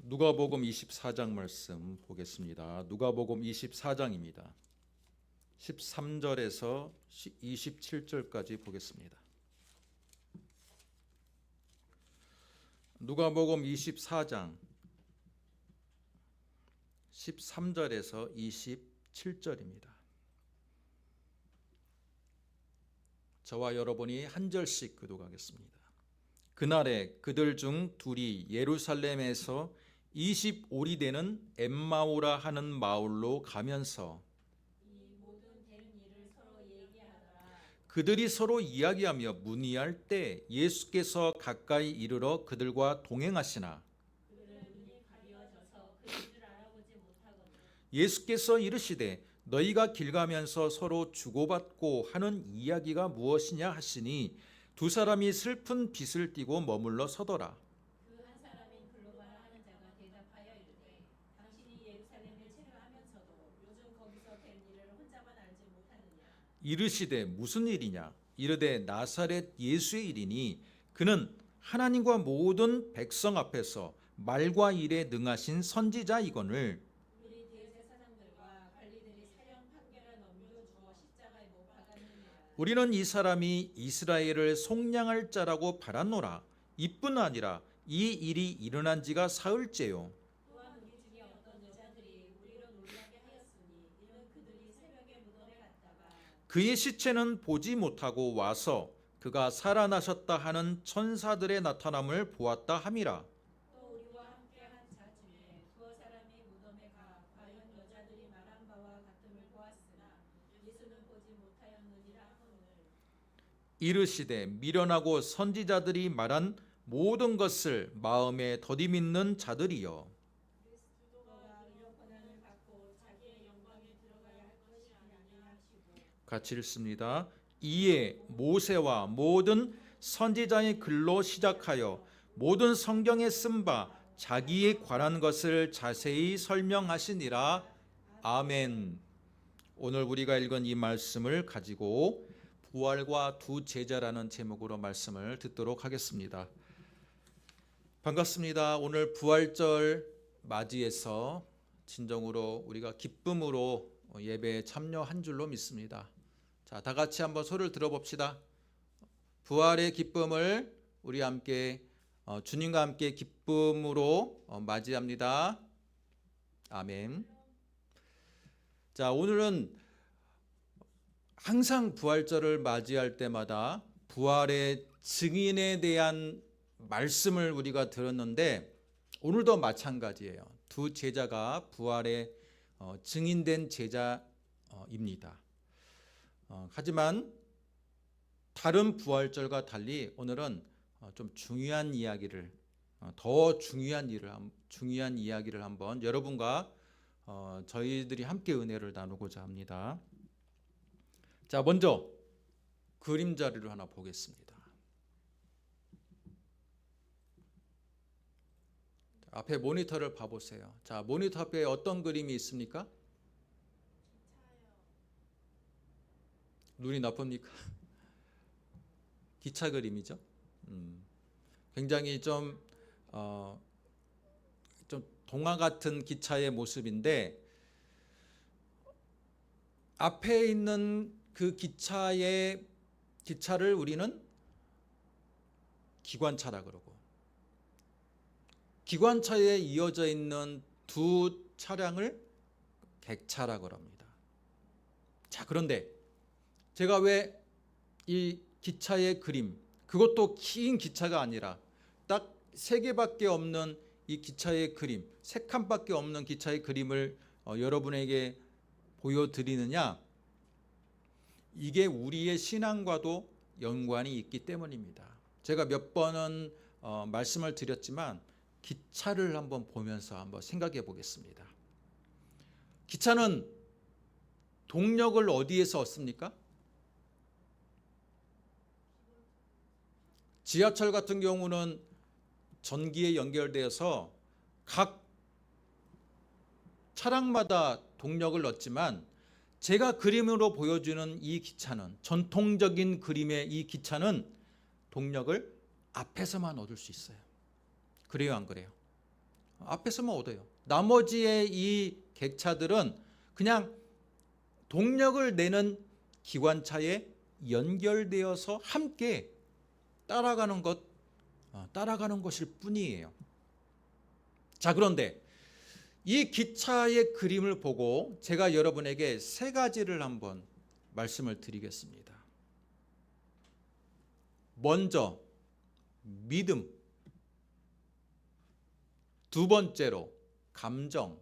누가복음 24장 말씀 보겠습니다. 누가복음 24장입니다. 13절에서 27절까지 보겠습니다. 누가복음 24장 13절에서 27절입니다. 저와 여러분이 한 절씩 교독하겠습니다. 그날에 그들 중 둘이 예루살렘에서 25리 되는 엠마오라 하는 마을로 가면서 그들이 서로 이야기하며 문의할 때 예수께서 가까이 이르러 그들과 동행하시나 예수께서 이르시되 너희가 길 가면서 서로 주고받고 하는 이야기가 무엇이냐 하시니 두 사람이 슬픈 빛을 띠고 머물러 서더라. 이르시되 무슨 일이냐? 이르되 나사렛 예수의 일이니 그는 하나님과 모든 백성 앞에서 말과 일에 능하신 선지자이거늘 우리는 이 사람이 이스라엘을 속량할 자라고 바랐노라. 이뿐 아니라 이 일이 일어난 지가 사흘째요. 그의 시체는 보지 못하고 와서 그가 살아나셨다 하는 천사들의 나타남을 보았다 함이라. 이르시되 미련하고 선지자들이 말한 모든 것을 마음에 더디밌는 자들이여. 같이 읽습니다. 이에 모세와 모든 선지자의 글로 시작하여 모든 성경에 쓴 바 자기에 관한 것을 자세히 설명하시니라. 아멘. 오늘 우리가 읽은 이 말씀을 가지고 부활과 두 제자라는 제목으로 말씀을 듣도록 하겠습니다. 반갑습니다. 오늘 부활절 맞이해서 진정으로 우리가 기쁨으로 예배에 참여한 줄로 믿습니다. 자, 다 같이 한번 소리를 들어봅시다. 부활의 기쁨을 우리 함께 주님과 함께 기쁨으로 맞이합니다. 아멘. 자, 오늘은 항상 부활절을 맞이할 때마다 부활의 증인에 대한 말씀을 우리가 들었는데 오늘도 마찬가지예요. 두 제자가 부활의 증인된 제자입니다. 하지만 다른 부활절과 달리 오늘은 좀 중요한 이야기를 더 중요한 이야기를 한번 여러분과 저희들이 함께 은혜를 나누고자 합니다. 자, 먼저 그림 자료를 하나 보겠습니다. 앞에 모니터를 봐보세요. 자, 모니터 앞에 어떤 그림이 있습니까? 눈이 나쁩니까? 기차 그림이죠. 굉장히 좀 동화 같은 기차의 모습인데 앞에 있는 그 기차를 우리는 기관차라 그러고 기관차에 이어져 있는 두 차량을 객차라 그럽니다. 자, 그런데 제가 왜 이 기차의 그림, 그것도 긴 기차가 아니라 딱 3개밖에 없는 이 기차의 그림, 3칸밖에 없는 기차의 그림을 여러분에게 보여드리느냐? 이게 우리의 신앙과도 연관이 있기 때문입니다. 제가 몇 번은 말씀을 드렸지만 기차를 한번 보면서 한번 생각해 보겠습니다. 기차는 동력을 어디에서 얻습니까? 지하철 같은 경우는 전기에 연결되어서 각 차량마다 동력을 얻지만 제가 그림으로 보여주는 이 기차는 전통적인 그림의 이 기차는 동력을 앞에서만 얻을 수 있어요. 그래요, 안 그래요? 앞에서만 얻어요. 나머지의 이 객차들은 그냥 동력을 내는 기관차에 연결되어서 함께 따라가는 것일 뿐이에요. 자, 그런데 이 기차의 그림을 보고 제가 여러분에게 세 가지를 한번 말씀을 드리겠습니다. 먼저 믿음, 두 번째로 감정,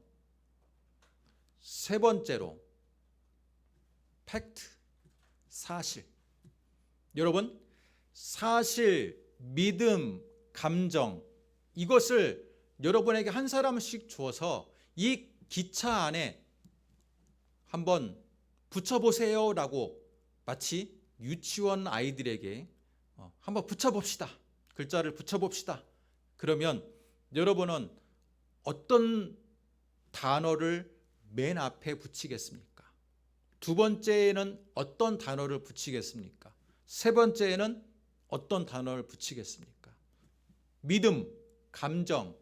세 번째로 팩트, 사실. 여러분, 사실, 믿음, 감정, 이것을 여러분에게 한 사람씩 주어서 이 기차 안에 한번 붙여보세요 라고 마치 유치원 아이들에게 한번 붙여봅시다. 글자를 붙여봅시다. 그러면 여러분은 어떤 단어를 맨 앞에 붙이겠습니까? 두 번째에는 어떤 단어를 붙이겠습니까? 세 번째에는 어떤 단어를 붙이겠습니까? 믿음, 감정,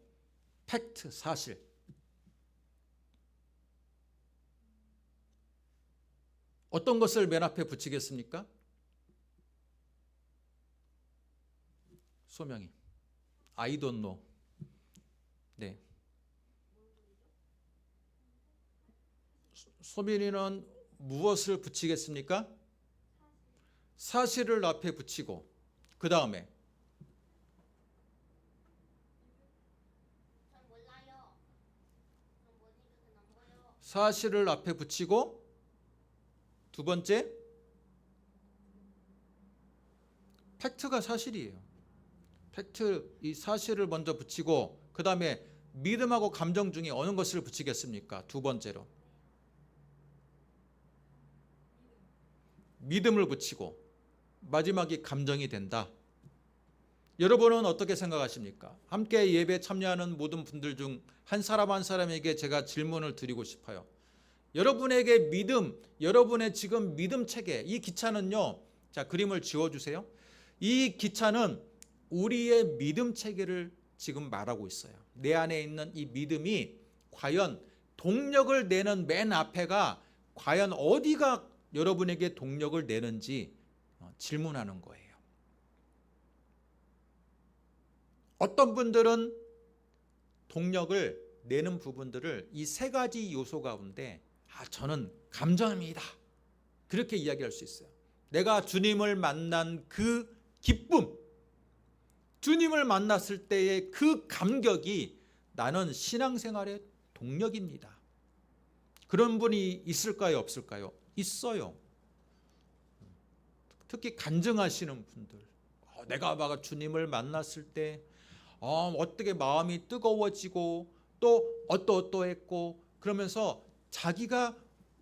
팩트, 사실. 어떤 것을 맨 앞에 붙이겠습니까? 소명이. I don't know. 네. 소민이는 무엇을 붙이겠습니까? 사실을 앞에 붙이고, 그 다음에 사실을 앞에 붙이고, 두 번째 팩트가 사실이에요. 팩트, 이 사실을 먼저 붙이고, 그 다음에 믿음하고 감정 중에 어느 것을 붙이겠습니까? 두 번째로 믿음을 붙이고 마지막이 감정이 된다. 여러분은 어떻게 생각하십니까? 함께 예배 참여하는 모든 분들 중 한 사람 한 사람에게 제가 질문을 드리고 싶어요. 여러분에게 믿음, 여러분의 지금 믿음 체계, 이 기차는요, 자, 그림을 지워주세요. 이 기차는 우리의 믿음 체계를 지금 말하고 있어요. 내 안에 있는 이 믿음이 과연 동력을 내는 맨 앞에가 과연 어디가 여러분에게 동력을 내는지 질문하는 거예요. 어떤 분들은 동력을 내는 부분들을 이 세 가지 요소 가운데 저는 감정입니다. 그렇게 이야기할 수 있어요. 내가 주님을 만난 그 기쁨, 주님을 만났을 때의 그 감격이 나는 신앙생활의 동력입니다. 그런 분이 있을까요? 없을까요? 있어요. 특히 간증하시는 분들, 내가 막 주님을 만났을 때 어떻게 마음이 뜨거워지고 또 어떠했고 그러면서 자기가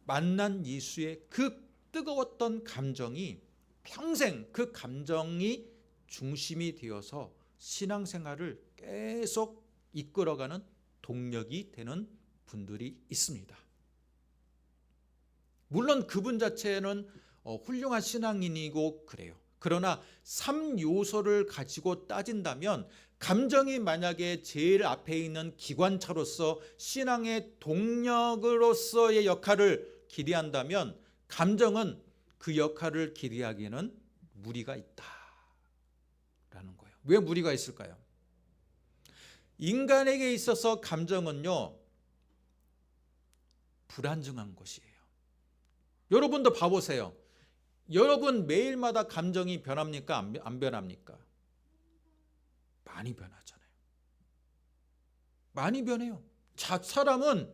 만난 예수의 그 뜨거웠던 감정이 평생 그 감정이 중심이 되어서 신앙생활을 계속 이끌어가는 동력이 되는 분들이 있습니다. 물론 그분 자체는 훌륭한 신앙인이고 그래요. 그러나 3요소를 가지고 따진다면 감정이 만약에 제일 앞에 있는 기관차로서 신앙의 동력으로서의 역할을 기대한다면 감정은 그 역할을 기대하기에는 무리가 있다라는 거예요. 왜 무리가 있을까요? 인간에게 있어서 감정은요, 불안정한 것이에요. 여러분도 봐보세요. 여러분 매일마다 감정이 변합니까? 안 변합니까? 많이 변하잖아요. 많이 변해요. 사람은,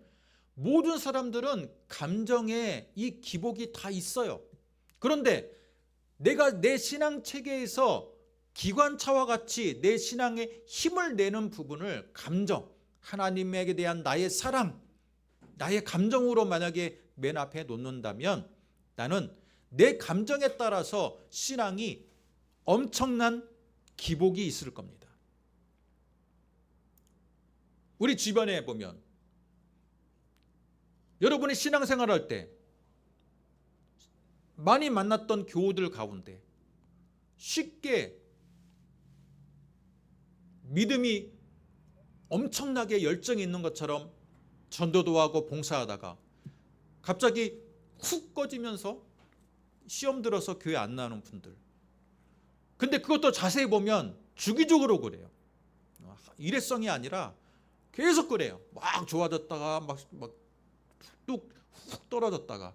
모든 사람들은 감정에 이 기복이 다 있어요. 그런데 내가 내 신앙 체계에서 기관차와 같이 내 신앙에 힘을 내는 부분을 감정, 하나님에게 대한 나의 사랑, 나의 감정으로 만약에 맨 앞에 놓는다면 나는 내 감정에 따라서 신앙이 엄청난 기복이 있을 겁니다. 우리 주변에 보면 여러분이 신앙생활할 때 많이 만났던 교우들 가운데 쉽게 믿음이 엄청나게 열정이 있는 것처럼 전도도 하고 봉사하다가 갑자기 훅 꺼지면서 시험 들어서 교회 안 나오는 분들. 근데 그것도 자세히 보면 주기적으로 그래요. 일회성이 아니라 계속 그래요. 막 좋아졌다가 막 뚝 훅 떨어졌다가.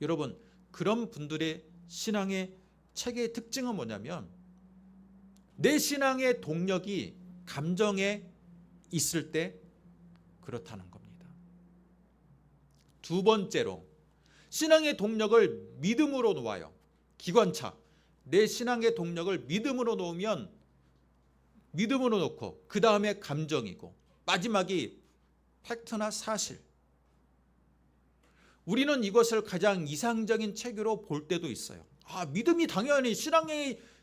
여러분, 그런 분들의 신앙의 체계의 특징은 뭐냐면 내 신앙의 동력이 감정에 있을 때 그렇다는 겁니다. 두 번째로, 신앙의 동력을 믿음으로 놓아요. 기관차. 내 신앙의 동력을 믿음으로 놓으면 믿음으로 놓고 그 다음에 감정이고 마지막이 팩트나 사실. 우리는 이것을 가장 이상적인 체계로 볼 때도 있어요. 믿음이 당연히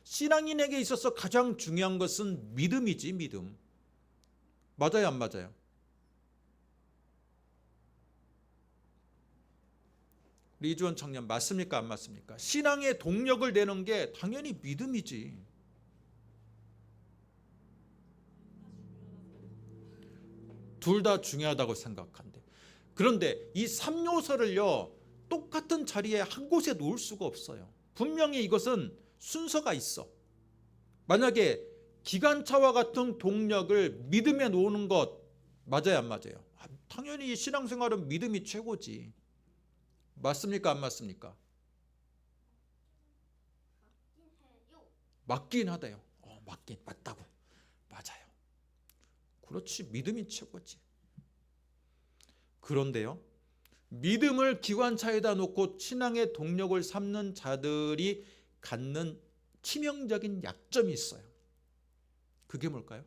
신앙인에게 있어서 가장 중요한 것은 믿음이지, 믿음. 맞아요, 안 맞아요? 우리 이주원 청년 맞습니까, 안 맞습니까? 신앙의 동력을 내는 게 당연히 믿음이지. 둘 다 중요하다고 생각한대. 그런데 이 3요소를요 똑같은 자리에 한 곳에 놓을 수가 없어요. 분명히 이것은 순서가 있어. 만약에 기관차와 같은 동력을 믿음에 놓는 것 맞아요, 안 맞아요? 당연히 신앙생활은 믿음이 최고지. 맞습니까, 안 맞습니까? 맞긴 하대요. 맞다고. 맞아요. 그렇지, 믿음이 최고지. 그런데요, 믿음을 기관차에다 놓고 신앙의 동력을 삼는 자들이 갖는 치명적인 약점이 있어요. 그게 뭘까요?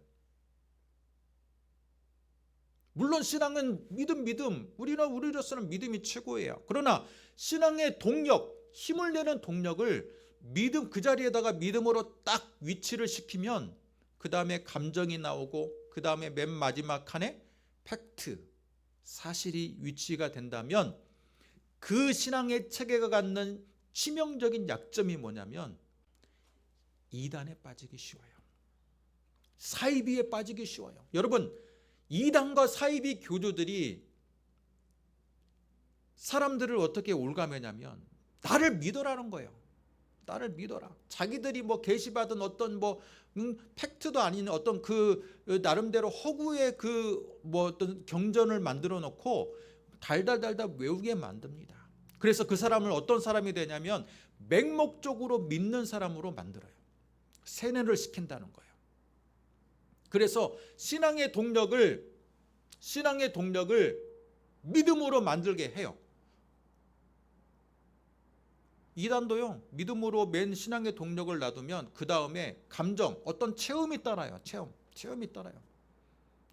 물론 신앙은 믿음, 우리로서는 믿음이 최고예요. 그러나 신앙의 동력, 힘을 내는 동력을 믿음, 그 자리에다가 믿음으로 딱 위치를 시키면 그 다음에 감정이 나오고 그 다음에 맨 마지막 칸에 팩트, 사실이 위치가 된다면 그 신앙의 체계가 갖는 치명적인 약점이 뭐냐면 이단에 빠지기 쉬워요. 사이비에 빠지기 쉬워요. 여러분, 이단과 사이비 교주들이 사람들을 어떻게 올가매냐면 나를 믿어라는 거예요. 나를 믿어라. 자기들이 계시받은 어떤 팩트도 아닌 어떤 그 나름대로 허구의 어떤 경전을 만들어 놓고 달달달달 외우게 만듭니다. 그래서 그 사람을 어떤 사람이 되냐면 맹목적으로 믿는 사람으로 만들어요. 세뇌를 시킨다는 거예요. 그래서 신앙의 동력을 믿음으로 만들게 해요. 이단도요, 믿음으로 맨 신앙의 동력을 놔두면 그 다음에 감정, 어떤 체험이 따라요. 체험이 따라요.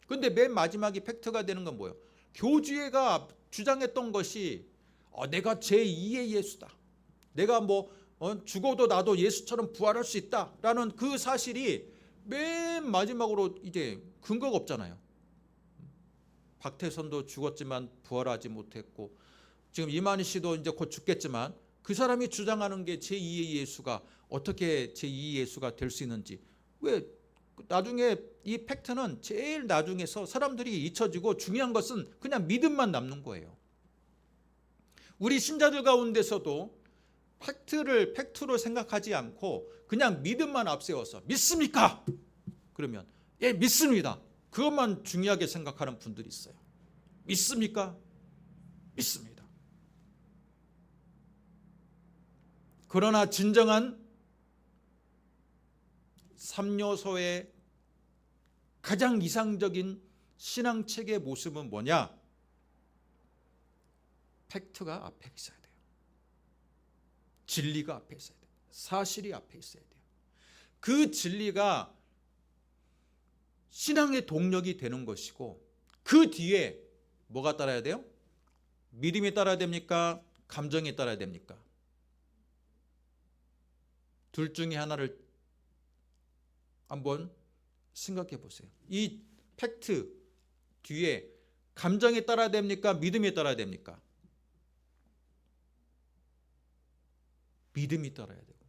근데 맨 마지막이 팩트가 되는 건 뭐예요? 교주회가 주장했던 것이 내가 제2의 예수다. 내가 죽어도 나도 예수처럼 부활할 수 있다라는 그 사실이 맨 마지막으로 이제 근거가 없잖아요. 박태선도 죽었지만 부활하지 못했고 지금 이만희 씨도 이제 곧 죽겠지만 그 사람이 주장하는 게 제2의 예수가 어떻게 제2의 예수가 될 수 있는지, 왜 나중에 이 팩트는 제일 나중에서 사람들이 잊혀지고 중요한 것은 그냥 믿음만 남는 거예요. 우리 신자들 가운데서도 팩트로 생각하지 않고 그냥 믿음만 앞세워서 믿습니까? 그러면 예, 믿습니다. 그것만 중요하게 생각하는 분들이 있어요. 믿습니까? 믿습니다. 그러나 진정한 3요소의 가장 이상적인 신앙체계의 모습은 뭐냐? 팩트가 앞에 있어야 돼요. 진리가 앞에 있어야 돼요. 사실이 앞에 있어야 돼요. 그 진리가 신앙의 동력이 되는 것이고 그 뒤에 뭐가 따라야 돼요? 믿음이 따라야 됩니까? 감정이 따라야 됩니까? 둘 중에 하나를 한번 생각해 보세요. 이 팩트 뒤에 감정이 따라야 됩니까? 믿음이 따라야 됩니까? 믿음이 따라야 되고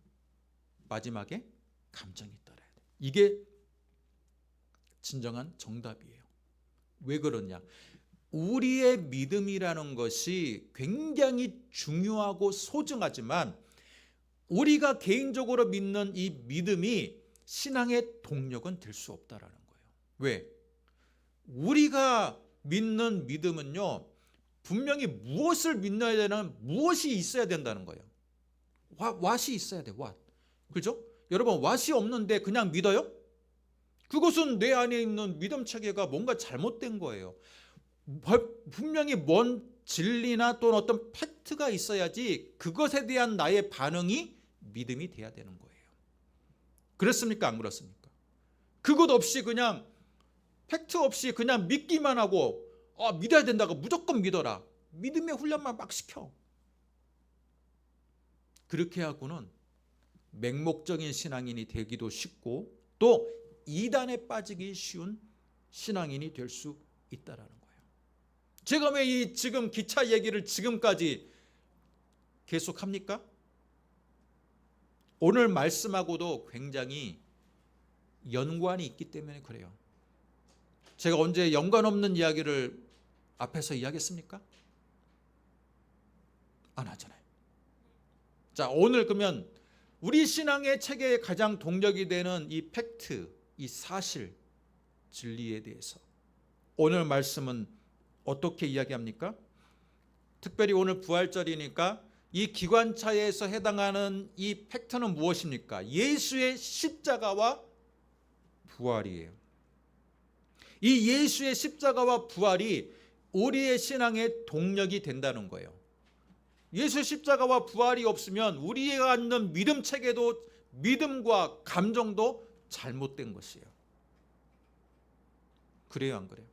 마지막에 감정이 따라야 돼요. 이게 진정한 정답이에요. 왜 그러냐? 우리의 믿음이라는 것이 굉장히 중요하고 소중하지만 우리가 개인적으로 믿는 이 믿음이 신앙의 동력은 될 수 없다라는 거예요. 왜? 우리가 믿는 믿음은요, 분명히 무엇을 믿어야 되는, 무엇이 있어야 된다는 거예요. 왓이 있어야 돼, 왓. 그죠? 여러분, 왓이 없는데 그냥 믿어요? 그것은 내 안에 있는 믿음 체계가 뭔가 잘못된 거예요. 분명히 뭔 진리나 또는 어떤 팩트가 있어야지 그것에 대한 나의 반응이 믿음이 돼야 되는 거예요. 그렇습니까? 안 그렇습니까? 그것 없이 그냥 팩트 없이 그냥 믿기만 하고 믿어야 된다고 무조건 믿어라. 믿음의 훈련만 막 시켜. 그렇게 하고는 맹목적인 신앙인이 되기도 쉽고 또 이단에 빠지기 쉬운 신앙인이 될 수 있다라는 거예요. 제가 왜 이 지금 기차 얘기를 지금까지 계속합니까? 오늘 말씀하고도 굉장히 연관이 있기 때문에 그래요. 제가 언제 연관 없는 이야기를 앞에서 이야기했습니까? 안 하잖아요. 자, 오늘 그러면 우리 신앙의 체계의 가장 동력이 되는 이 팩트, 이 사실, 진리에 대해서 오늘 말씀은 어떻게 이야기합니까? 특별히 오늘 부활절이니까 이 기관차에서 해당하는 이 팩트는 무엇입니까? 예수의 십자가와 부활이에요. 이 예수의 십자가와 부활이 우리의 신앙의 동력이 된다는 거예요. 예수 십자가와 부활이 없으면 우리가 갖는 믿음 체계도 믿음과 감정도 잘못된 것이에요. 그래요, 안 그래요?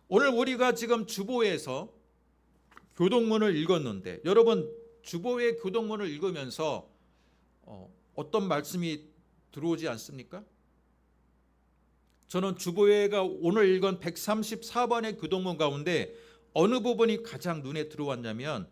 오늘 우리가 지금 주보에서 교동문을 읽었는데 여러분 주보의 교동문을 읽으면서 어떤 말씀이 들어오지 않습니까? 저는 주보회가 오늘 읽은 134번의 교동문 가운데 어느 부분이 가장 눈에 들어왔냐면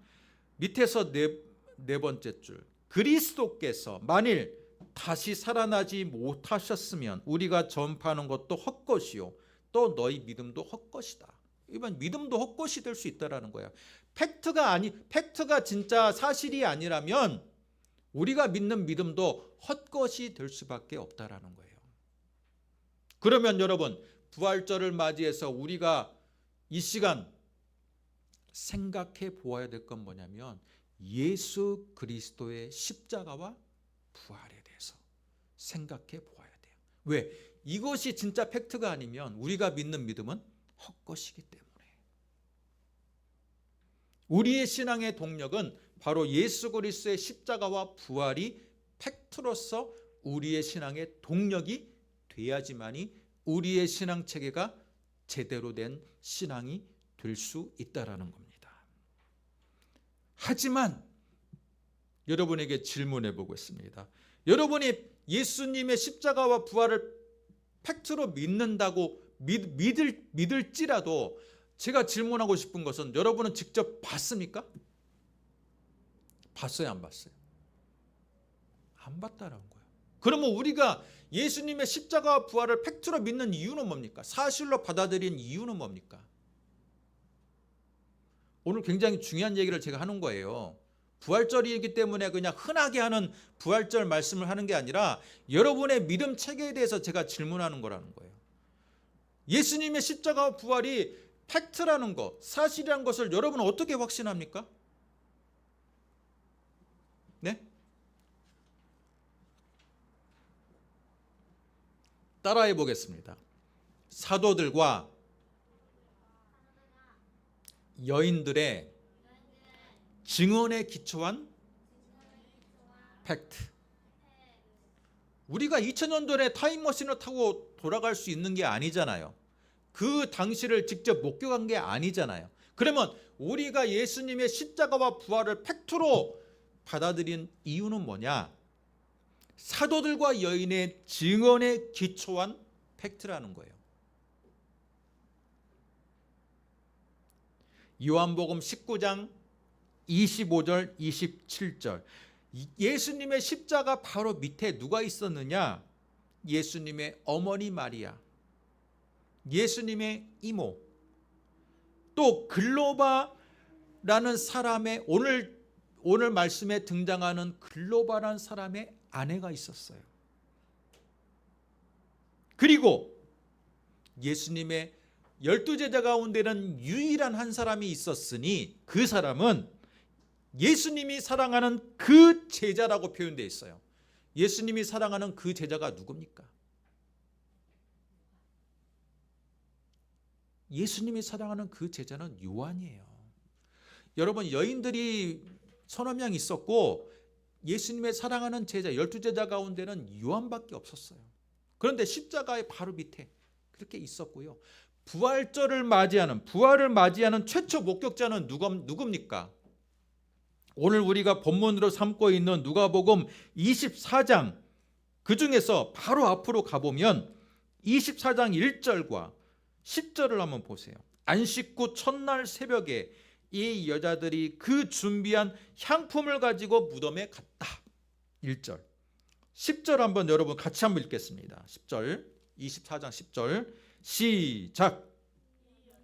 밑에서 네 번째 줄, 그리스도께서 만일 다시 살아나지 못하셨으면 우리가 전파하는 것도 헛것이요 또 너희 믿음도 헛것이다. 이번 믿음도 헛것이 될 수 있다라는 거예요. 팩트가 진짜 사실이 아니라면 우리가 믿는 믿음도 헛것이 될 수밖에 없다라는 거예요. 그러면 여러분 부활절을 맞이해서 우리가 이 시간 생각해 보아야 될 건 뭐냐면 예수 그리스도의 십자가와 부활에 대해서 생각해 보아야 돼요. 왜? 이것이 진짜 팩트가 아니면 우리가 믿는 믿음은 헛것이기 때문에. 우리의 신앙의 동력은 바로 예수 그리스도의 십자가와 부활이 팩트로서 우리의 신앙의 동력이 돼야지만이 우리의 신앙 체계가 제대로 된 신앙이 될 수 있다라는 겁니다. 하지만 여러분에게 질문해 보겠습니다. 여러분이 예수님의 십자가와 부활을 팩트로 믿는다고 믿을지라도 제가 질문하고 싶은 것은 여러분은 직접 봤습니까? 봤어요, 안 봤어요? 안 봤다라는 거예요. 그러면 우리가 예수님의 십자가와 부활을 팩트로 믿는 이유는 뭡니까? 사실로 받아들인 이유는 뭡니까? 오늘 굉장히 중요한 얘기를 제가 하는 거예요. 부활절이기 때문에 그냥 흔하게 하는 부활절 말씀을 하는 게 아니라 여러분의 믿음 체계에 대해서 제가 질문하는 거라는 거예요. 예수님의 십자가와 부활이 팩트라는 것, 사실이라는 것을 여러분은 어떻게 확신합니까? 네? 따라해 보겠습니다. 사도들과 여인들의 증언에 기초한 팩트. 우리가 2000년 전에 타임머신을 타고 돌아갈 수 있는 게 아니잖아요. 그 당시를 직접 목격한 게 아니잖아요. 그러면 우리가 예수님의 십자가와 부활을 팩트로 받아들인 이유는 뭐냐? 사도들과 여인의 증언에 기초한 팩트라는 거예요. 요한복음 19장 25절 27절 예수님의 십자가 바로 밑에 누가 있었느냐? 예수님의 어머니 마리아, 예수님의 이모, 또 글로바라는 사람의 오늘 말씀에 등장하는 글로바라는 사람의 아내가 있었어요. 그리고 예수님의 12제자 가운데는 유일한 한 사람이 있었으니 그 사람은 예수님이 사랑하는 그 제자라고 표현되어 있어요. 예수님이 사랑하는 그 제자가 누굽니까? 예수님이 사랑하는 그 제자는 요한이에요. 여러분, 여인들이 서너 명 있었고 예수님의 사랑하는 제자 12제자 가운데는 요한밖에 없었어요. 그런데 십자가의 바로 밑에 그렇게 있었고요. 부활을 맞이하는 최초 목격자는 누굽니까? 오늘 우리가 본문으로 삼고 있는 누가복음 24장, 그 중에서 바로 앞으로 가보면 24장 1절과 10절을 한번 보세요. 안식구 첫날 새벽에 이 여자들이 그 준비한 향품을 가지고 무덤에 갔다. 1절. 10절 한번 여러분 같이 한번 읽겠습니다. 10절, 24장 10절 시작.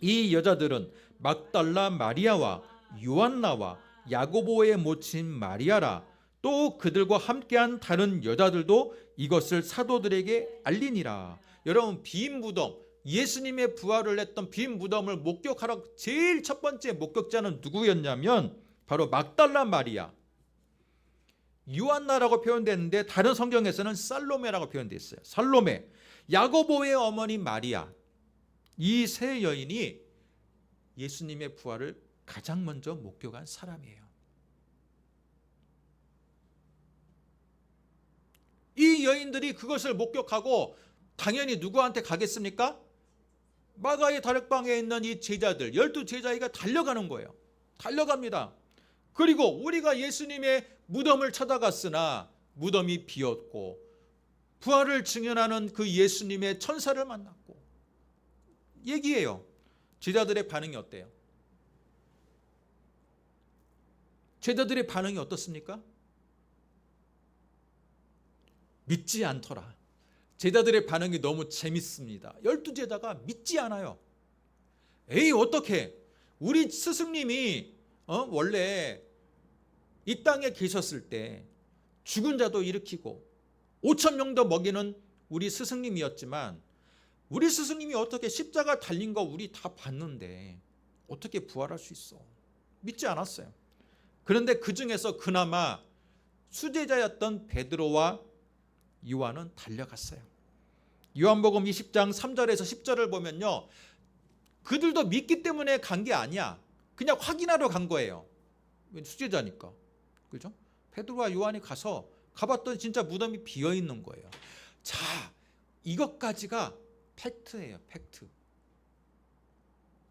이 여자들은 막달라 마리아와 요한나와 야고보의 모친 마리아라, 또 그들과 함께한 다른 여자들도 이것을 사도들에게 알리니라. 여러분, 빈 무덤, 예수님의 부활을 했던 빈 무덤을 목격하러 제일 첫 번째 목격자는 누구였냐면 바로 막달라 마리아, 요한나라고 표현됐는데 다른 성경에서는 살로메라고 표현되어 있어요. 살로메, 야고보의 어머니 마리아, 이 세 여인이 예수님의 부활을 가장 먼저 목격한 사람이에요. 이 여인들이 그것을 목격하고 당연히 누구한테 가겠습니까? 마가의 다락방에 있는 이 제자들, 12제자가 달려가는 거예요. 달려갑니다. 그리고 우리가 예수님의 무덤을 찾아갔으나 무덤이 비었고 부활을 증언하는 그 예수님의 천사를 만났고 얘기해요. 제자들의 반응이 어때요? 제자들의 반응이 어떻습니까? 믿지 않더라. 제자들의 반응이 너무 재밌습니다. 12제자가 믿지 않아요. 에이, 어떻게 우리 스승님이 원래 이 땅에 계셨을 때 죽은 자도 일으키고 5천 명도 먹이는 우리 스승님이었지만 우리 스승님이 어떻게 십자가 달린 거 우리 다 봤는데 어떻게 부활할 수 있어? 믿지 않았어요. 그런데 그 중에서 그나마 수제자였던 베드로와 요한은 달려갔어요. 요한복음 20장 3절에서 10절을 보면요, 그들도 믿기 때문에 간 게 아니야. 그냥 확인하러 간 거예요. 수제자니까. 그죠? 베드로와 요한이 가봤더니 진짜 무덤이 비어 있는 거예요. 자, 이것까지가 팩트예요, 팩트.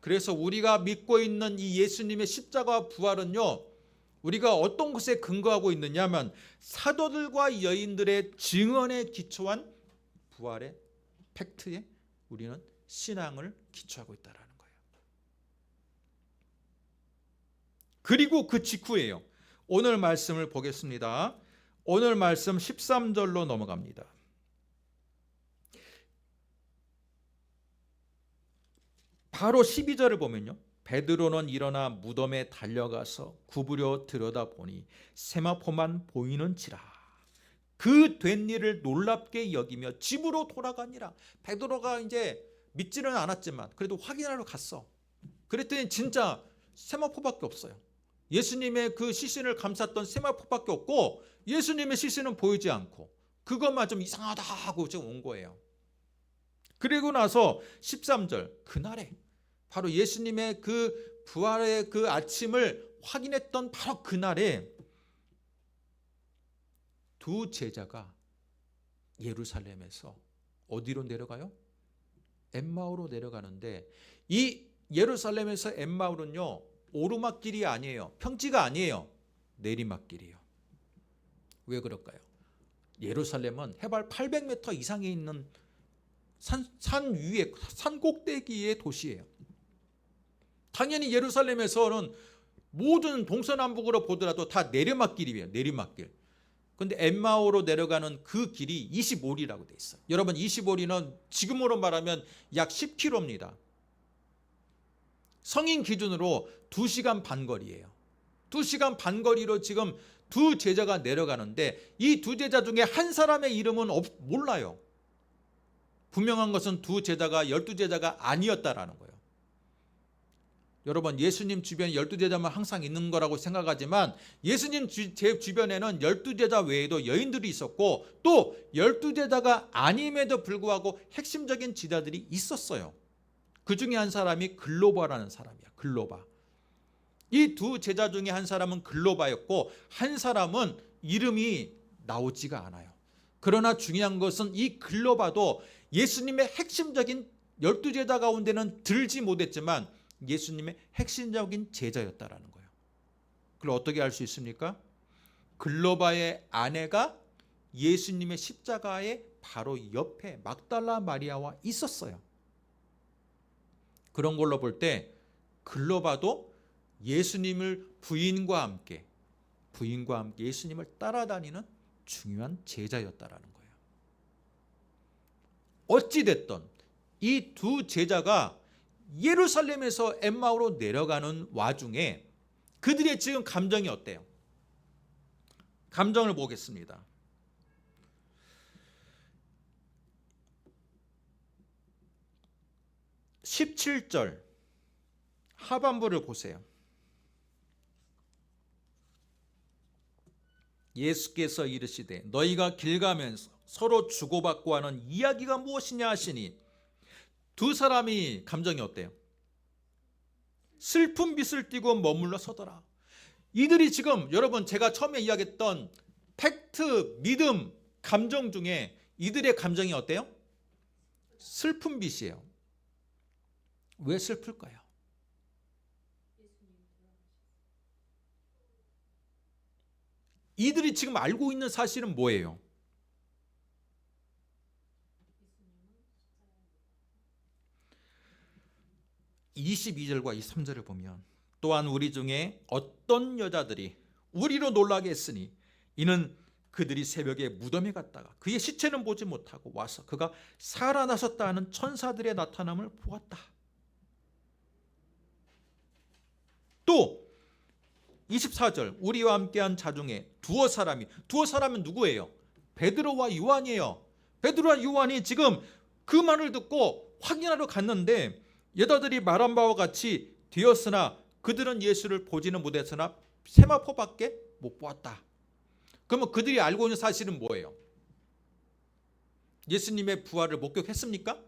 그래서 우리가 믿고 있는 이 예수님의 십자가 부활은요, 우리가 어떤 것에 근거하고 있느냐면 사도들과 여인들의 증언에 기초한 부활의 팩트에 우리는 신앙을 기초하고 있다는 거예요. 그리고 그 직후예요. 오늘 말씀을 보겠습니다. 오늘 말씀 13절로 넘어갑니다. 바로 12절을 보면요, 베드로는 일어나 무덤에 달려가서 구부려 들여다보니 세마포만 보이는지라. 그 된 일을 놀랍게 여기며 집으로 돌아가니라. 베드로가 이제 믿지는 않았지만 그래도 확인하러 갔어. 그랬더니 진짜 세마포밖에 없어요. 예수님의 그 시신을 감쌌던 세마포밖에 없고 예수님의 시신은 보이지 않고 그것만 좀 이상하다 하고 지금 온 거예요. 그리고 나서 13절, 그날에 바로 예수님의 그 부활의 그 아침을 확인했던 바로 그날에 두 제자가 예루살렘에서 어디로 내려가요? 엠마오로 내려가는데 이 예루살렘에서 엠마오는요, 오르막길이 아니에요. 평지가 아니에요. 내리막길이에요. 왜 그럴까요? 예루살렘은 해발 800m 이상에 있는 산 위에, 산 꼭대기의 도시예요. 당연히 예루살렘에서는 모든 동서남북으로 보더라도 다 내리막길이에요. 내리막길. 근데 엠마오로 내려가는 그 길이 25리라고 돼 있어요. 여러분 25리는 지금으로 말하면 약 10km입니다. 성인 기준으로 2시간 반 거리예요. 2시간 반 거리로 지금 두 제자가 내려가는데 이 두 제자 중에 한 사람의 이름은 몰라요. 분명한 것은 두 제자가 12제자가 아니었다라는 거예요. 여러분 예수님 주변에 12제자만 항상 있는 거라고 생각하지만 예수님 제 주변에는 12제자 외에도 여인들이 있었고 또 12제자가 아님에도 불구하고 핵심적인 제자들이 있었어요. 그 중에 한 사람이 글로바라는 사람이야. 글로바. 이 두 제자 중에 한 사람은 글로바였고 한 사람은 이름이 나오지가 않아요. 그러나 중요한 것은 이 글로바도 예수님의 핵심적인 12제자 가운데는 들지 못했지만 예수님의 핵심적인 제자였다라는 거예요. 그걸 어떻게 알 수 있습니까? 글로바의 아내가 예수님의 십자가의 바로 옆에 막달라 마리아와 있었어요. 그런 걸로 볼 때 글로바도 예수님을 부인과 함께 예수님을 따라다니는 중요한 제자였다라는 거예요. 어찌됐든 이 두 제자가 예루살렘에서 엠마오로 내려가는 와중에 그들의 지금 감정이 어때요? 감정을 보겠습니다. 17절 하반부를 보세요. 예수께서 이르시되 너희가 길 가면서 서로 주고받고 하는 이야기가 무엇이냐 하시니 두 사람이 감정이 어때요? 슬픈 빛을 띠고 머물러 서더라. 이들이 지금 여러분 제가 처음에 이야기했던 팩트, 믿음, 감정 중에 이들의 감정이 어때요? 슬픈 빛이에요. 왜 슬플까요? 이들이 지금 알고 있는 사실은 뭐예요? (22절과 23절을) 보면 또한 우리 중에 어떤 여자들이 우리로 놀라게 했으니 이는 그들이 새벽에 무덤에 갔다가 그의 시체는 보지 못하고 와서 그가 살아나셨다 하는 천사들의 나타남을 보았다. 또 24절 우리와 함께한 자 중에 두어 사람은 누구예요? 베드로와 요한이에요. 베드로와 요한이 지금 그 말을 듣고 확인하러 갔는데 여자들이 말한 바와 같이 되었으나 그들은 예수를 보지는 못했으나 세마포밖에 못 보았다. 그러면 그들이 알고 있는 사실은 뭐예요? 예수님의 부활을 목격했습니까?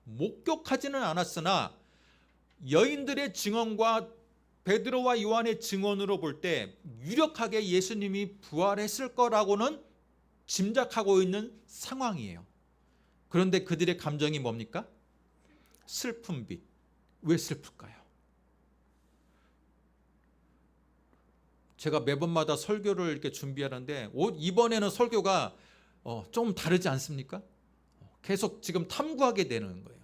목격하지는 않았으나 여인들의 증언과 베드로와 요한의 증언으로 볼 때 유력하게 예수님이 부활했을 거라고는 짐작하고 있는 상황이에요. 그런데 그들의 감정이 뭡니까? 슬픈 빛. 왜 슬플까요? 제가 매번마다 설교를 이렇게 준비하는데 이번에는 설교가 좀 다르지 않습니까? 계속 지금 탐구하게 되는 거예요.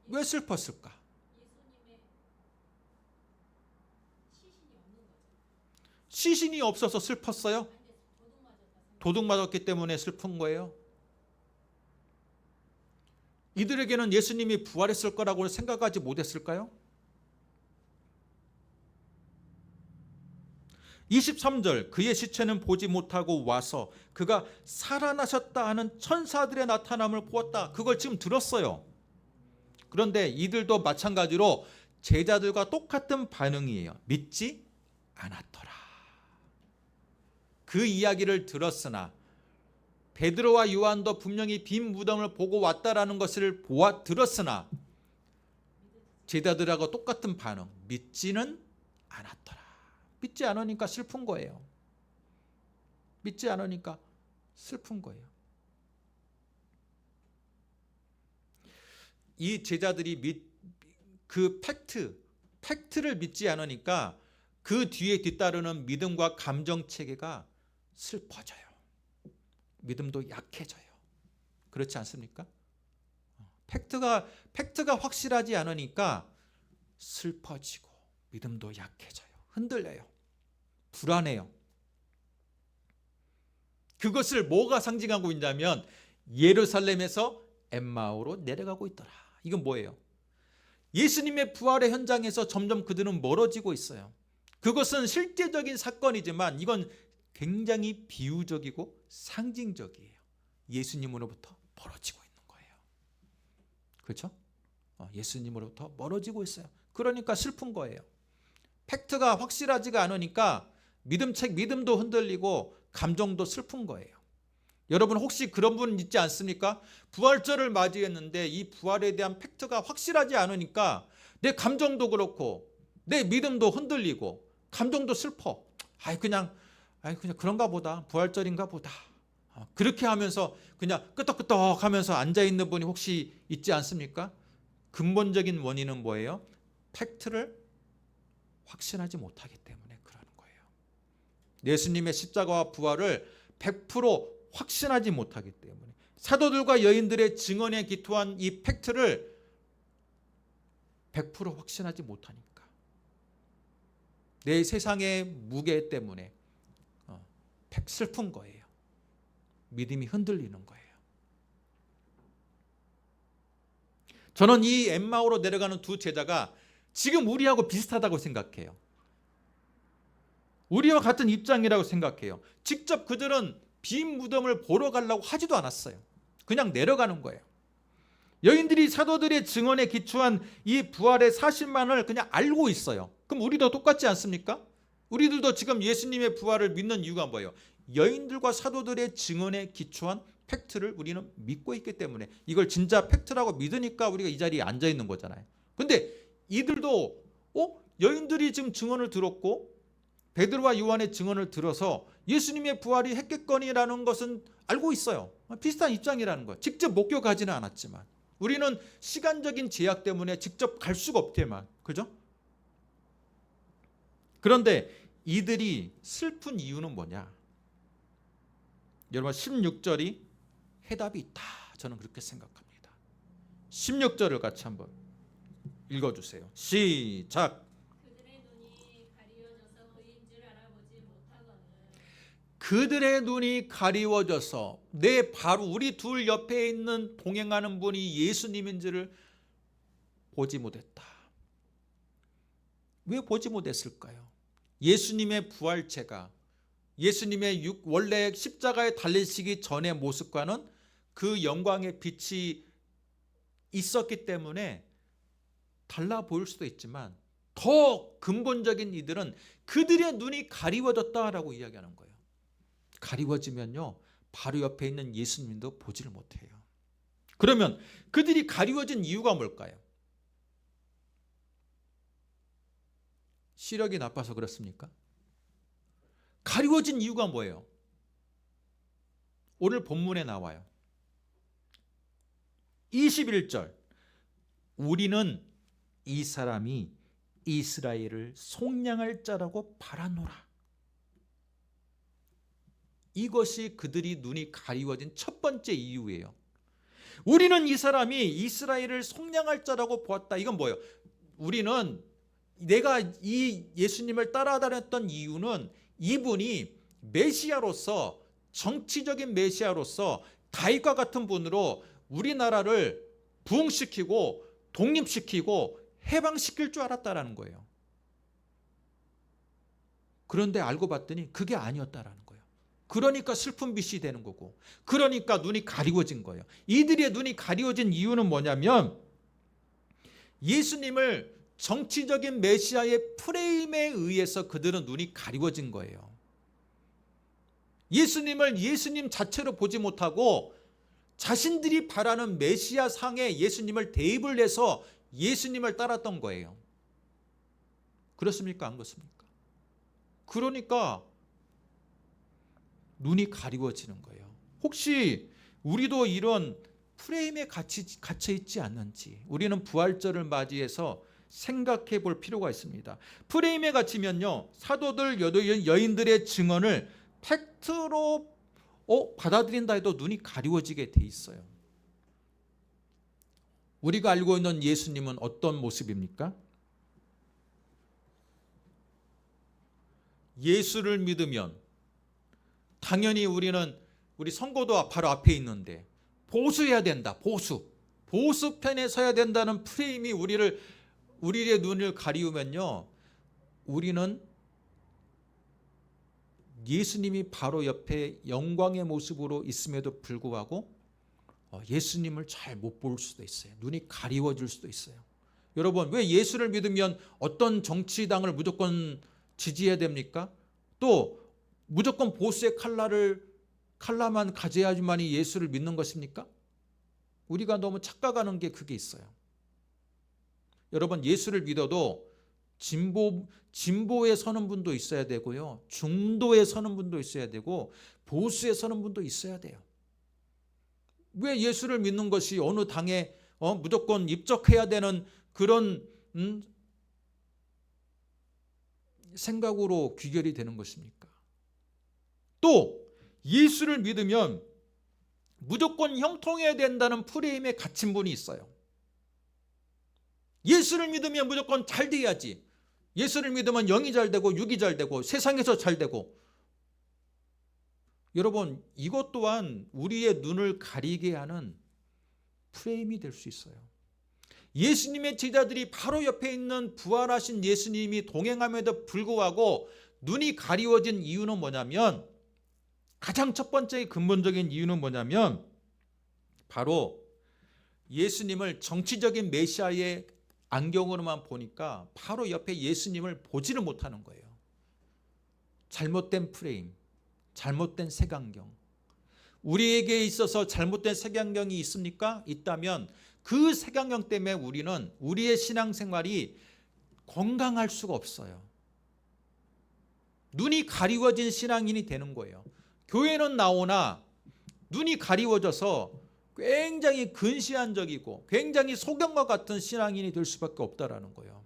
왜 슬펐을까? 시신이 없어서 슬펐어요? 도둑 맞았기 때문에 슬픈 거예요? 이들에게는 예수님이 부활했을 거라고 생각하지 못했을까요? 23절 그의 시체는 보지 못하고 와서 그가 살아나셨다 하는 천사들의 나타남을 보았다. 그걸 지금 들었어요. 그런데 이들도 마찬가지로 제자들과 똑같은 반응이에요. 믿지 않았더라. 그 이야기를 들었으나 베드로와 요한도 분명히 빈 무덤을 보고 왔다라는 것을 들었으나 제자들하고 똑같은 반응, 믿지는 않았더라. 믿지 않으니까 슬픈 거예요. 믿지 않으니까 슬픈 거예요. 이 제자들이 그 팩트를 믿지 않으니까 그 뒤에 뒤따르는 믿음과 감정 체계가 슬퍼져요. 믿음도 약해져요. 그렇지 않습니까? 팩트가 확실하지 않으니까 슬퍼지고 믿음도 약해져요. 흔들려요. 불안해요. 그것을 뭐가 상징하고 있냐면 예루살렘에서 엠마오로 내려가고 있더라. 이건 뭐예요? 예수님의 부활의 현장에서 점점 그들은 멀어지고 있어요. 그것은 실제적인 사건이지만 이건 굉장히 비유적이고 상징적이에요. 예수님으로부터 멀어지고 있는 거예요. 그렇죠? 예수님으로부터 멀어지고 있어요. 그러니까 슬픈 거예요. 팩트가 확실하지가 않으니까 믿음도 흔들리고 감정도 슬픈 거예요. 여러분 혹시 그런 분 있지 않습니까? 부활절을 맞이했는데 이 부활에 대한 팩트가 확실하지 않으니까 내 감정도 그렇고 내 믿음도 흔들리고 감정도 슬퍼. 그냥 그런가 보다. 부활절인가 보다. 그렇게 하면서 그냥 끄덕끄덕 하면서 앉아있는 분이 혹시 있지 않습니까? 근본적인 원인은 뭐예요? 팩트를 확신하지 못하기 때문에 그러는 거예요. 예수님의 십자가와 부활을 100% 확신하지 못하기 때문에 사도들과 여인들의 증언에 기초한 이 팩트를 100% 확신하지 못하니까 내 세상의 무게 때문에 슬픈 거예요. 믿음이 흔들리는 거예요. 저는 이 엠마오로 내려가는 두 제자가 지금 우리하고 비슷하다고 생각해요. 우리와 같은 입장이라고 생각해요. 직접 그들은 빈 무덤을 보러 가려고 하지도 않았어요. 그냥 내려가는 거예요. 여인들이 사도들의 증언에 기초한 이 부활의 사실만을 그냥 알고 있어요. 그럼 우리도 똑같지 않습니까? 우리들도 지금 예수님의 부활을 믿는 이유가 뭐예요? 여인들과 사도들의 증언에 기초한 팩트를 우리는 믿고 있기 때문에 이걸 진짜 팩트라고 믿으니까 우리가 이 자리에 앉아 있는 거잖아요. 근데 이들도 여인들이 지금 증언을 들었고 베드로와 요한의 증언을 들어서 예수님의 부활이 했겠거니라는 것은 알고 있어요. 비슷한 입장이라는 거예요. 직접 목격하지는 않았지만 우리는 시간적인 제약 때문에 직접 갈 수가 없지만, 그죠? 그런데 이들이 슬픈 이유는 뭐냐? 여러분 16절이 해답이 있다. 저는 그렇게 생각합니다. 16절을 같이 한번 읽어주세요. 시작. 그들의 눈이 가리워져서 내 바로 우리 둘 옆에 있는 동행하는 분이 예수님인지를 보지 못했다. 왜 보지 못했을까요? 예수님의 부활체가 예수님의 원래 십자가에 달리시기 전의 모습과는 그 영광의 빛이 있었기 때문에 달라 보일 수도 있지만 더 근본적인 이들은 그들의 눈이 가리워졌다라고 이야기하는 거예요. 가리워지면요 바로 옆에 있는 예수님도 보지를 못해요. 그러면 그들이 가리워진 이유가 뭘까요? 시력이 나빠서 그렇습니까? 가리워진 이유가 뭐예요? 오늘 본문에 나와요. 21절 우리는 이 사람이 이스라엘을 속량할 자라고 바라노라. 이것이 그들이 눈이 가리워진 첫 번째 이유예요. 우리는 이 사람이 이스라엘을 속량할 자라고 보았다. 이건 뭐예요? 우리는 내가 이 예수님을 따라다녔던 이유는 이분이 메시아로서 정치적인 메시아로서 다윗과 같은 분으로 우리나라를 부흥시키고 독립시키고 해방시킬 줄 알았다라는 거예요. 그런데 알고 봤더니 그게 아니었다라는 거예요. 그러니까 슬픈 빛이 되는 거고 그러니까 눈이 가리워진 거예요. 이들의 눈이 가리워진 이유는 뭐냐면 예수님을 정치적인 메시아의 프레임에 의해서 그들은 눈이 가리워진 거예요. 예수님을 예수님 자체로 보지 못하고 자신들이 바라는 메시아 상에 예수님을 대입을 해서 예수님을 따랐던 거예요. 그렇습니까? 안 그렇습니까? 그러니까 눈이 가리워지는 거예요. 혹시 우리도 이런 프레임에 갇혀 있지 않는지 우리는 부활절을 맞이해서 생각해 볼 필요가 있습니다. 프레임에 갇히면요 사도들 여인들의 증언을 팩트로 받아들인다 해도 눈이 가리워지게 돼 있어요. 우리가 알고 있는 예수님은 어떤 모습입니까? 예수를 믿으면 당연히 우리는 우리 선거도 바로 앞에 있는데 보수해야 된다. 보수 편에 서야 된다는 프레임이 우리의 눈을 가리우면요, 우리는 예수님이 바로 옆에 영광의 모습으로 있음에도 불구하고 예수님을 잘 못 볼 수도 있어요. 눈이 가리워질 수도 있어요. 여러분, 왜 예수를 믿으면 어떤 정치당을 무조건 지지해야 됩니까? 또 무조건 보수의 칼라만 가져야지만이 예수를 믿는 것입니까? 우리가 너무 착각하는 게 그게 있어요. 여러분, 예수를 믿어도 진보에 서는 분도 있어야 되고요, 중도에 서는 분도 있어야 되고, 보수에 서는 분도 있어야 돼요. 왜 예수를 믿는 것이 어느 당에 무조건 입적해야 되는 그런 생각으로 귀결이 되는 것입니까? 또 예수를 믿으면 무조건 형통해야 된다는 프레임에 갇힌 분이 있어요. 예수를 믿으면 무조건 잘 돼야지. 예수를 믿으면 영이 잘 되고 육이 잘 되고 세상에서 잘 되고. 여러분, 이것 또한 우리의 눈을 가리게 하는 프레임이 될 수 있어요. 예수님의 제자들이 바로 옆에 있는 부활하신 예수님이 동행함에도 불구하고 눈이 가리워진 이유는 뭐냐면, 가장 첫 번째 근본적인 이유는 뭐냐면, 바로 예수님을 정치적인 메시아의 안경으로만 보니까 바로 옆에 예수님을 보지를 못하는 거예요. 잘못된 프레임, 잘못된 색안경. 우리에게 있어서 잘못된 색안경이 있습니까? 있다면 그 색안경 때문에 우리는 우리의 신앙생활이 건강할 수가 없어요. 눈이 가리워진 신앙인이 되는 거예요. 교회는 나오나 눈이 가리워져서 굉장히 근시안적이고 굉장히 소경과 같은 신앙인이 될 수밖에 없다라는 거예요.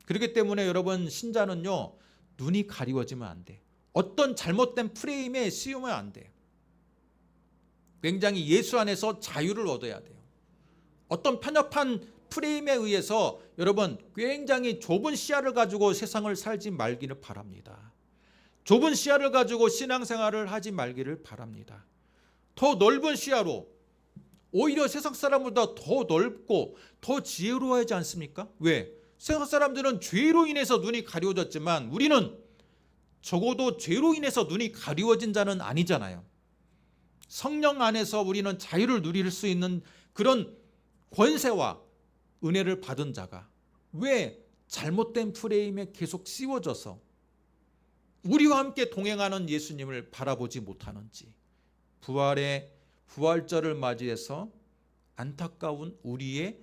그렇기 때문에 여러분, 신자는요, 눈이 가리워지면 안 돼. 어떤 잘못된 프레임에 씌우면 안 돼. 굉장히 예수 안에서 자유를 얻어야 돼요. 어떤 편협한 프레임에 의해서 여러분, 굉장히 좁은 시야를 가지고 세상을 살지 말기를 바랍니다. 좁은 시야를 가지고 신앙생활을 하지 말기를 바랍니다. 더 넓은 시야로, 오히려 세상 사람보다 더 넓고 더 지혜로워하지 않습니까? 왜? 세상 사람들은 죄로 인해서 눈이 가리워졌지만 우리는 적어도 죄로 인해서 눈이 가리워진 자는 아니잖아요. 성령 안에서 우리는 자유를 누릴 수 있는 그런 권세와 은혜를 받은 자가 왜 잘못된 프레임에 계속 씌워져서 우리와 함께 동행하는 예수님을 바라보지 못하는지, 부활절을 맞이해서 안타까운 우리의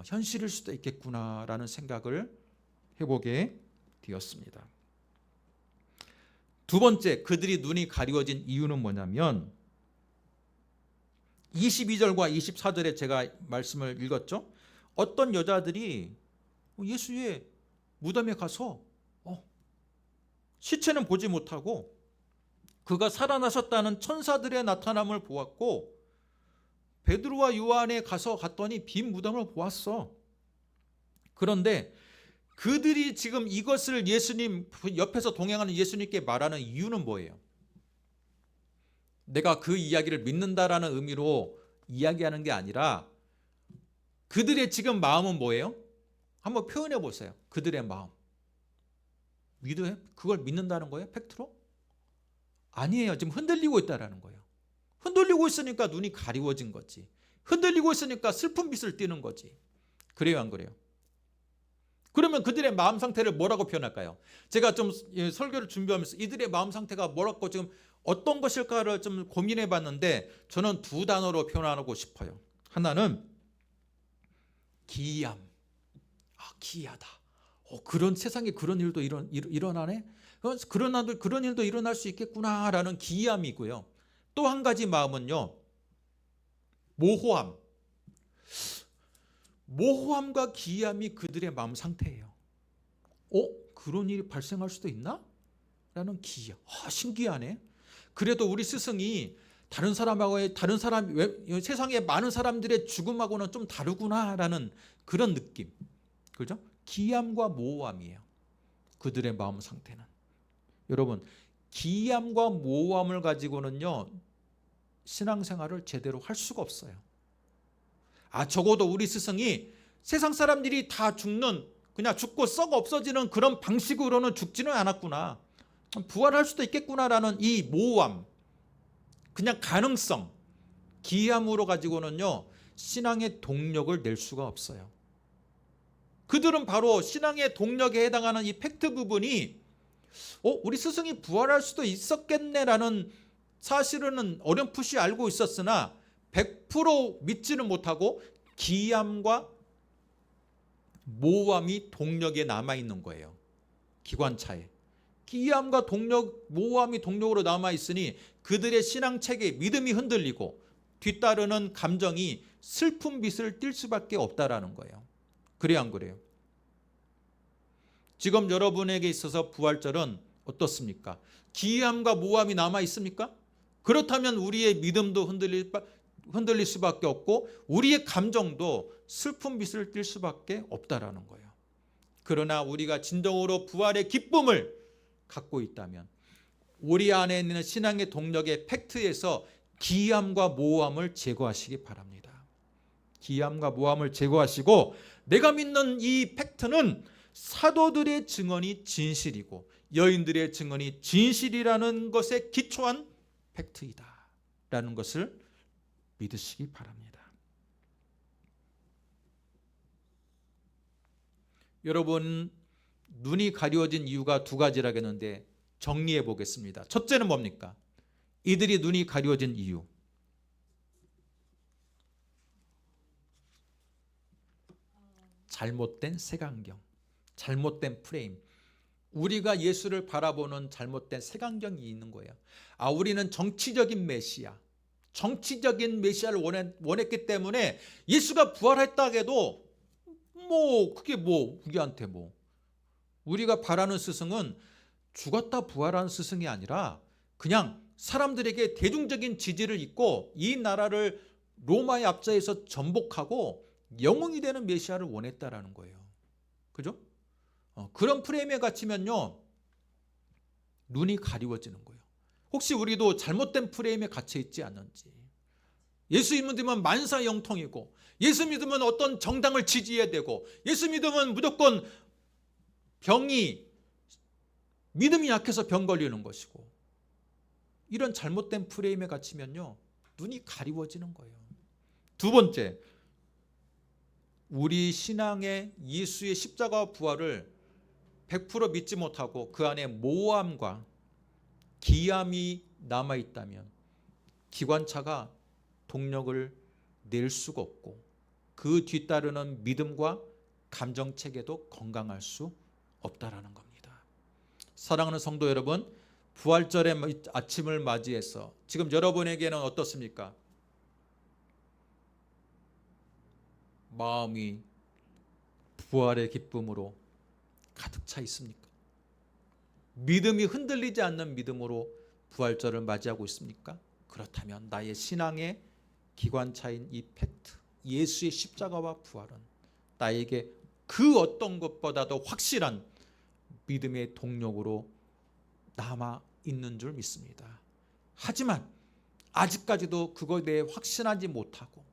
현실일 수도 있겠구나라는 생각을 해보게 되었습니다. 두 번째, 그들이 눈이 가리워진 이유는 뭐냐면 22절과 24절에 제가 말씀을 읽었죠. 어떤 여자들이 예수의 무덤에 가서 시체는 보지 못하고 그가 살아나셨다는 천사들의 나타남을 보았고, 베드로와 요한에 갔더니 빈 무덤을 보았어. 그런데 그들이 지금 이것을 예수님 옆에서 동행하는 예수님께 말하는 이유는 뭐예요? 내가 그 이야기를 믿는다라는 의미로 이야기하는 게 아니라 그들의 지금 마음은 뭐예요? 한번 표현해 보세요. 그들의 마음. 그걸 믿는다는 거예요? 팩트로? 아니에요. 지금 흔들리고 있다라는 거예요. 흔들리고 있으니까 눈이 가리워진 거지. 흔들리고 있으니까 슬픈 빛을 띠는 거지. 그래요, 안 그래요? 그러면 그들의 마음 상태를 뭐라고 표현할까요? 제가 좀 설교를 준비하면서 이들의 마음 상태가 뭐라고, 지금 어떤 것일까를 좀 고민해 봤는데 저는 두 단어로 표현하고 싶어요. 하나는 기이함. 기이하다. 그런 세상에 그런 일도 일어나네? 그런 일도 일어날 수 있겠구나라는 기이함이고요. 또 한 가지 마음은요, 모호함과 기이함이 그들의 마음 상태예요. 그런 일이 발생할 수도 있나? 라는 기이함. 신기하네. 그래도 우리 스승이 세상에 많은 사람들의 죽음하고는 좀 다르구나라는 그런 느낌. 그죠? 기이함과 모호함이에요. 그들의 마음 상태는. 여러분, 기이함과 모호함을 가지고는요, 신앙생활을 제대로 할 수가 없어요. 적어도 우리 스승이 세상 사람들이 다 죽는, 그냥 죽고 썩어 없어지는 그런 방식으로는 죽지는 않았구나, 부활할 수도 있겠구나라는 이 모호함, 그냥 가능성, 기이함으로 가지고는요 신앙의 동력을 낼 수가 없어요. 그들은 바로 신앙의 동력에 해당하는 이 팩트 부분이 우리 스승이 부활할 수도 있었겠네라는 사실은 어렴풋이 알고 있었으나 100% 믿지는 못하고 기이함과 모호함이 동력에 남아있는 거예요. 기관차에 기이함과 동력, 모호함이 동력으로 남아있으니 그들의 신앙체계, 믿음이 흔들리고 뒤따르는 감정이 슬픈 빛을 띌 수밖에 없다라는 거예요. 그래요, 안 그래요? 지금 여러분에게 있어서 부활절은 어떻습니까? 기이함과 모호함이 남아 있습니까? 그렇다면 우리의 믿음도 흔들릴 수밖에 없고 우리의 감정도 슬픈 빛을 띌 수밖에 없다라는 거예요. 그러나 우리가 진정으로 부활의 기쁨을 갖고 있다면 우리 안에 있는 신앙의 동력의 팩트에서 기이함과 모호함을 제거하시기 바랍니다. 기이함과 모호함을 제거하시고 내가 믿는 이 팩트는 사도들의 증언이 진실이고 여인들의 증언이 진실이라는 것에 기초한 팩트이다 라는 것을 믿으시기 바랍니다. 여러분, 눈이 가려워진 이유가 두 가지라겠는데 정리해 보겠습니다. 첫째는 뭡니까? 이들이 눈이 가려워진 이유, 잘못된 색안경, 잘못된 프레임, 우리가 예수를 바라보는 잘못된 색안경이 있는 거예요. 우리는 정치적인 메시아, 정치적인 메시아를 원했기 때문에 예수가 부활했다 해도 그게 우리한테 우리가 바라는 스승은 죽었다 부활한 스승이 아니라 그냥 사람들에게 대중적인 지지를 얻고 이 나라를 로마의 압제에서 전복하고 영웅이 되는 메시아를 원했다라는 거예요. 그죠? 그런 프레임에 갇히면요 눈이 가리워지는 거예요. 혹시 우리도 잘못된 프레임에 갇혀 있지 않는지. 예수 믿으면 만사 영통이고, 예수 믿으면 어떤 정당을 지지해야 되고, 예수 믿으면 무조건 믿음이 약해서 병 걸리는 것이고, 이런 잘못된 프레임에 갇히면요 눈이 가리워지는 거예요. 두 번째, 우리 신앙의 예수의 십자가와 부활을 100% 믿지 못하고 그 안에 모호함과 기이함이 남아있다면 기관차가 동력을 낼 수가 없고 그 뒤따르는 믿음과 감정체계도 건강할 수 없다라는 겁니다. 사랑하는 성도 여러분, 부활절의 아침을 맞이해서 지금 여러분에게는 어떻습니까? 마음이 부활의 기쁨으로 가득 차 있습니까? 믿음이 흔들리지 않는 믿음으로 부활절을 맞이하고 있습니까? 그렇다면 나의 신앙의 기관차인 이 팩트, 예수의 십자가와 부활은 나에게 그 어떤 것보다도 확실한 믿음의 동력으로 남아 있는 줄 믿습니다. 하지만 아직까지도 그것에 대해 확신하지 못하고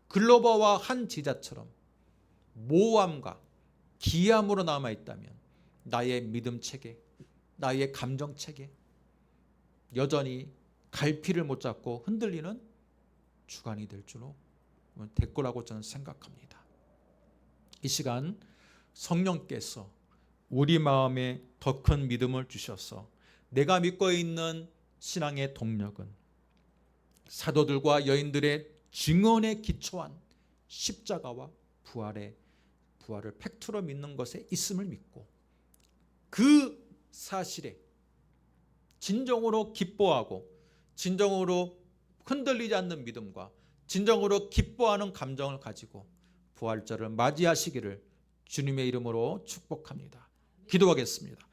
글로버와 한 제자처럼 모호함과 기이함으로 남아있다면 나의 믿음 체계, 나의 감정 체계 여전히 갈피를 못 잡고 흔들리는 주간이 될 줄로 될 거라고 저는 생각합니다. 이 시간 성령께서 우리 마음에 더 큰 믿음을 주셔서 내가 믿고 있는 신앙의 동력은 사도들과 여인들의 증언에 기초한 십자가와 부활을 팩트로 믿는 것에 있음을 믿고 그 사실에 진정으로 기뻐하고 진정으로 흔들리지 않는 믿음과 진정으로 기뻐하는 감정을 가지고 부활절을 맞이하시기를 주님의 이름으로 축복합니다. 기도하겠습니다.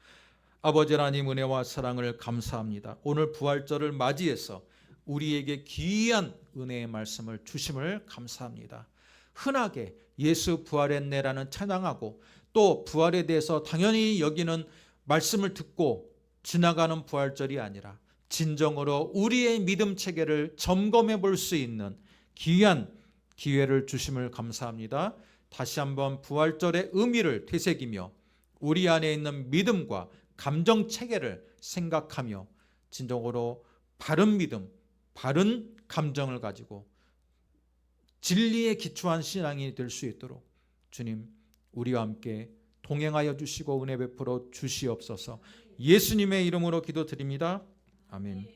아버지 하나님, 은혜와 사랑을 감사합니다. 오늘 부활절을 맞이해서 우리에게 귀한 은혜의 말씀을 주심을 감사합니다. 흔하게 예수 부활했네라는 찬양하고 또 부활에 대해서 당연히 여기는 말씀을 듣고 지나가는 부활절이 아니라 진정으로 우리의 믿음 체계를 점검해 볼 수 있는 귀한 기회를 주심을 감사합니다. 다시 한번 부활절의 의미를 되새기며 우리 안에 있는 믿음과 감정 체계를 생각하며 진정으로 바른 믿음, 바른 감정을 가지고 진리에 기초한 신앙이 될 수 있도록 주님 우리와 함께 동행하여 주시고 은혜 베풀어 주시옵소서. 예수님의 이름으로 기도드립니다. 아멘.